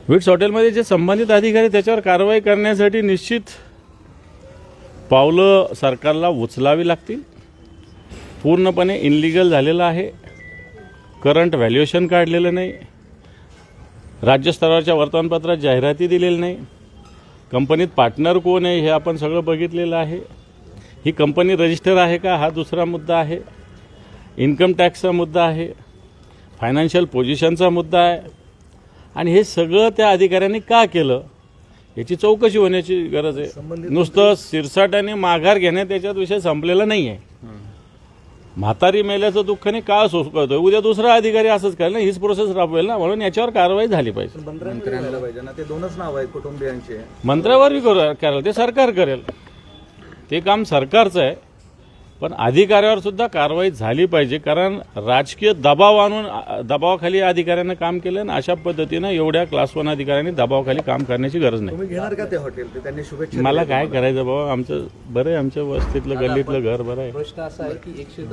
Wits हॉटेलमध्ये जे संबंधित अधिकारी त्याच्यावर कारवाई करण्यासाठी निश्चित पावलं सरकारला उचलावी लागतील. पूर्णपणे इनलिगल झालेलं आहे. करंट व्हॅल्युएशन काढलेलं नाही. राज्यस्तरावरच्या वर्तमानपत्रात जाहिराती दिलेली नाही. कंपनीत पार्टनर कोण आहे हे आपण सगळं बघितलेलं आहे. ही कंपनी रजिस्टर आहे का हा दुसरा मुद्दा आहे. इन्कम टॅक्सचा मुद्दा आहे. फायनान्शियल पोझिशनचा मुद्दा आहे. आणि हे सगळं त्या अधिकाऱ्यांनी का केलं याची चौकशी होण्याची गरज आहे. नुसतं सिरसाट्याने माघार घेण्यात त्याच्यात विषय संपलेला नाही आहे. म्हातारी मेल्याचं दुःख नाही का सोसतोय. उद्या दुसरा अधिकारी असंच करेल ना, हीच प्रोसेस राबवेल ना, म्हणून याच्यावर कारवाई झाली पाहिजे. मंत्र्यांना पाहिजे ना, ते दोनच नाव आहेत कुटुंबियांचे. मंत्र्यावर करेल ते सरकार करेल. ते काम सरकारचं आहे. पण अधिकाऱ्यावर सुद्धा कारवाई झाली पाहिजे. कारण राजकीय दबाव आणून दबावाखाली अधिकाऱ्यांना काम केलं ना, अशा पद्धतीनं एवढ्या क्लास 1 अधिकाऱ्यांनी दबावाखाली काम करण्याची गरज नाही. तुम्ही घेणार का ते हॉटेल? ते त्यांनी शुभेच्छा मला काय करायचं बाबा. आमचं बरं आहे. आमच्या वस्तीतलं गल्लीतलं घर बरं आहे. प्रश्न असा आहे की 110